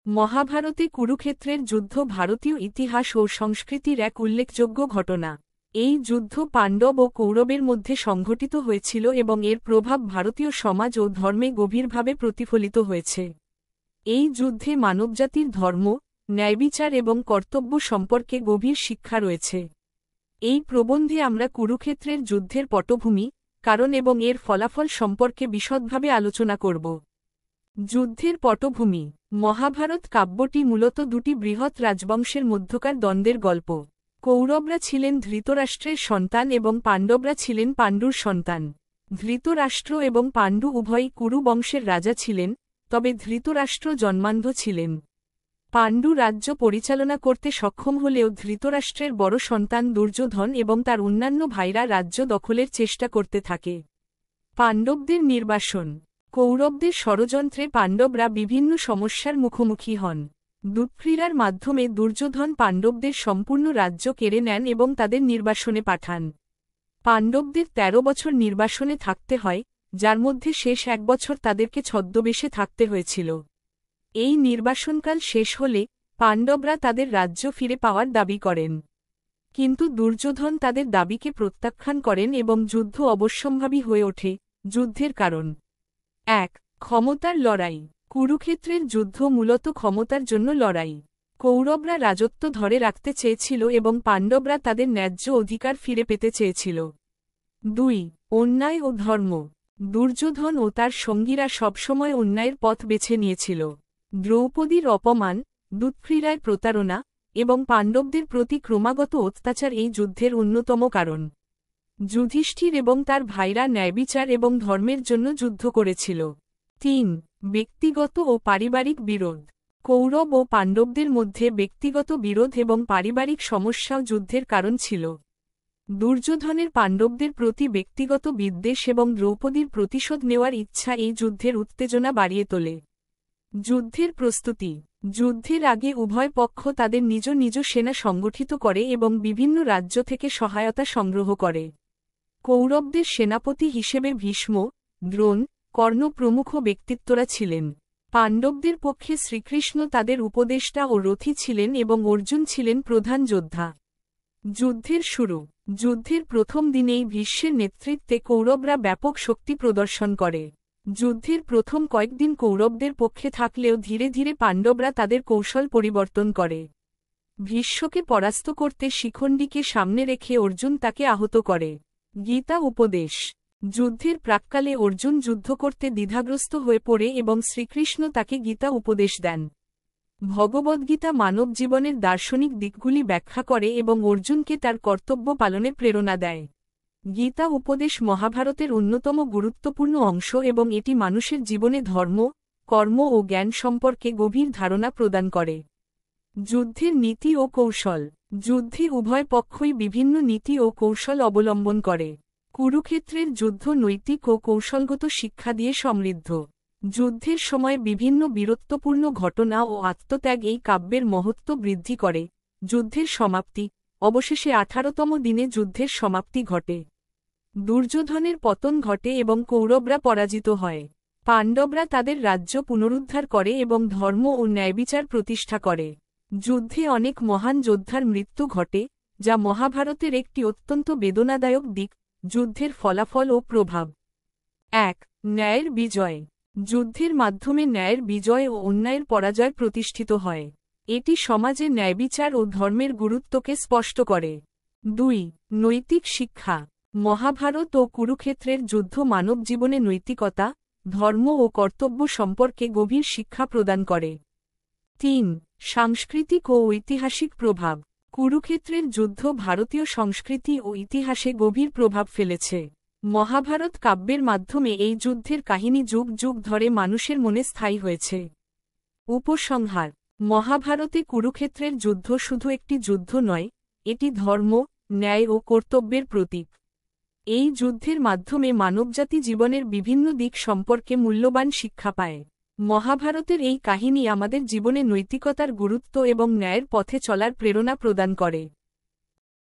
মহাভারতে কুরুক্ষেত্রের যুদ্ধ ভারতীয় ইতিহাস ও সংস্কৃতির এক উল্লেখযোগ্য ঘটনা। এই যুদ্ধ পাণ্ডব ও কৌরবের মধ্যে সংঘটিত হয়েছিল এবং এর প্রভাব ভারতীয় সমাজ ও ধর্মে গভীরভাবে প্রতিফলিত হয়েছে। এই যুদ্ধে মানবজাতির ধর্ম, ন্যায়বিচার এবং কর্তব্য সম্পর্কে গভীর শিক্ষা রয়েছে। এই প্রবন্ধে আমরা কুরুক্ষেত্রের যুদ্ধের পটভূমি, কারণ এবং এর ফলাফল সম্পর্কে বিশদভাবে আলোচনা করব। যুদ্ধের পটভূমি। মহাভারত কাব্যটি মূলত দুটি বৃহৎ রাজবংশের মধ্যকার দ্বন্দ্বের গল্প। কৌরবরা ছিলেন ধৃতরাষ্ট্রের সন্তান এবং পাণ্ডবরা ছিলেন পাণ্ডুর সন্তান। ধৃতরাষ্ট্র এবং পাণ্ডু উভয়ই কুরু বংশের রাজা ছিলেন, তবে ধৃতরাষ্ট্র জন্মান্ধ ছিলেন। পাণ্ডু রাজ্য পরিচালনা করতে সক্ষম হলেও ধৃতরাষ্ট্রের বড় সন্তান দুর্যোধন এবং তার অন্যান্য ভাইরা রাজ্য দখলের চেষ্টা করতে থাকে। পাণ্ডবদের নির্বাসন। কৌরবদের ষড়যন্ত্রে পাণ্ডবরা বিভিন্ন সমস্যার মুখোমুখি হন। দুৎক্রীড়ার মাধ্যমে দুর্যোধন পাণ্ডবদের সম্পূর্ণ রাজ্য কেড়ে নেন এবং তাদের নির্বাসনে পাঠান। পাণ্ডবদের ১৩ বছর নির্বাসনে থাকতে হয়, যার মধ্যে শেষ ১ বছর তাদেরকে ছদ্মবেশে থাকতে হয়েছিল। এই নির্বাসনকাল শেষ হলে পাণ্ডবরা তাদের রাজ্য ফিরে পাওয়ার দাবি করেন। কিন্তু দুর্যোধন তাদের দাবিকে প্রত্যাখ্যান করেন এবং যুদ্ধ অবশ্যম্ভাবী হয়ে ওঠে। যুদ্ধের কারণ। ১. ক্ষমতার লড়াই। কুরুক্ষেত্রের যুদ্ধ মূলত ক্ষমতার জন্য লড়াই। কৌরবরা রাজত্ব ধরে রাখতে চেয়েছিল এবং পাণ্ডবরা তাদের ন্যায্য অধিকার ফিরে পেতে চেয়েছিল। ২. অন্যায় ও ধর্ম। দুর্যোধন ও তার সঙ্গীরা সবসময় অন্যায়ের পথ বেছে নিয়েছিল। দ্রৌপদীর অপমান, দুৎক্রীড়ায় প্রতারণা, এবং পাণ্ডবদের প্রতি ক্রমাগত অত্যাচার এই যুদ্ধের অন্যতম কারণ। যুধিষ্ঠির এবং তার ভাইরা ন্যায়বিচার এবং ধর্মের জন্য যুদ্ধ করেছিল। ৩. ব্যক্তিগত ও পারিবারিক বিরোধ। কৌরব ও পাণ্ডবদের মধ্যে ব্যক্তিগত বিরোধ এবং পারিবারিক সমস্যাও যুদ্ধের কারণ ছিল। দুর্যোধনের পাণ্ডবদের প্রতি ব্যক্তিগত বিদ্বেষ এবং দ্রৌপদীর প্রতিশোধ নেওয়ার ইচ্ছা এই যুদ্ধের উত্তেজনা বাড়িয়ে তোলে। যুদ্ধের প্রস্তুতি। যুদ্ধের আগে উভয় পক্ষ তাদের নিজ নিজ সেনা সংগঠিত করে এবং বিভিন্ন রাজ্য থেকে সহায়তা সংগ্রহ করে। কৌরবদের সেনাপতি হিসেবে ভীষ্ম, দ্রোণ, কর্ণ প্রমুখ ব্যক্তিত্বরা ছিলেন। পাণ্ডবদের পক্ষে শ্রীকৃষ্ণ তাদের উপদেষ্টা ও রথী ছিলেন এবং অর্জুন ছিলেন প্রধান যোদ্ধা। যুদ্ধের শুরু। যুদ্ধের প্রথম দিনেই ভীষ্মের নেতৃত্বে কৌরবরা ব্যাপক শক্তি প্রদর্শন করে। যুদ্ধের প্রথম কয়েকদিন কৌরবদের পক্ষে থাকলেও ধীরে ধীরে পাণ্ডবরা তাদের কৌশল পরিবর্তন করে। ভীষ্মকে পরাস্ত করতে শিখণ্ডীকে সামনে রেখে অর্জুন তাকে আহত করে। গীতা উপদেশ। যুদ্ধের প্রাক্কালে অর্জুন যুদ্ধ করতে দ্বিধাগ্রস্ত হয়ে পড়ে এবং শ্রীকৃষ্ণ তাকে গীতা উপদেশ দেন। ভগবদ্গীতা মানব জীবনের দার্শনিক দিকগুলি ব্যাখ্যা করে এবং অর্জুনকে তার কর্তব্য পালনে প্রেরণা দেয়। গীতা উপদেশ মহাভারতের অন্যতম গুরুত্বপূর্ণ অংশ এবং এটি মানুষের জীবনে ধর্ম, কর্ম ও জ্ঞান সম্পর্কে গভীর ধারণা প্রদান করে। যুদ্ধের নীতি ও কৌশল। যুদ্ধে উভয় পক্ষই বিভিন্ন নীতি ও কৌশল অবলম্বন করে। কুরুক্ষেত্রের যুদ্ধ নৈতিক ও কৌশলগত শিক্ষা দিয়ে সমৃদ্ধ। যুদ্ধের সময় বিভিন্ন বীরত্বপূর্ণ ঘটনা ও আত্মত্যাগ এই কাব্যের মহত্ব বৃদ্ধি করে। যুদ্ধের সমাপ্তি। অবশেষে 18তম দিনে যুদ্ধের সমাপ্তি ঘটে। দুর্যোধনের পতন ঘটে এবং কৌরবরা পরাজিত হয়। পাণ্ডবরা তাদের রাজ্য পুনরুদ্ধার করে এবং ধর্ম ও ন্যায়বিচার প্রতিষ্ঠা করে। যুদ্ধে অনেক মহান যোদ্ধার মৃত্যু ঘটে, যা মহাভারতের একটি অত্যন্ত বেদনাদায়ক দিক। যুদ্ধের ফলাফল ও প্রভাব। ১. ন্যায়ের বিজয়। যুদ্ধের মাধ্যমে ন্যায়ের বিজয় ও অন্যায়ের পরাজয় প্রতিষ্ঠিত হয়। এটি সমাজে ন্যায়বিচার ও ধর্মের গুরুত্বকে স্পষ্ট করে। ২. নৈতিক শিক্ষা। মহাভারত ও কুরুক্ষেত্রের যুদ্ধ মানব জীবনে নৈতিকতা, ধর্ম ও কর্তব্য সম্পর্কে গভীর শিক্ষা প্রদান করে। ৩. সাংস্কৃতিক ও ঐতিহাসিক প্রভাব। কুরুক্ষেত্রের যুদ্ধ ভারতীয় সংস্কৃতি ও ইতিহাসে গভীর প্রভাব ফেলেছে। মহাভারত কাব্যের মাধ্যমে এই যুদ্ধের কাহিনী যুগ যুগ ধরে মানুষের মনে স্থায়ী হয়েছে। উপসংহার। মহাভারতে কুরুক্ষেত্রের যুদ্ধ শুধু একটি যুদ্ধ নয়, এটি ধর্ম, ন্যায় ও কর্তব্যের প্রতীক। এই যুদ্ধের মাধ্যমে মানবজাতি জীবনের বিভিন্ন দিক সম্পর্কে মূল্যবান শিক্ষা পায়। মহাভারতের এই কাহিনী আমাদের জীবনে নৈতিকতার গুরুত্ব এবং ন্যায়ের পথে চলার প্রেরণা প্রদান করে।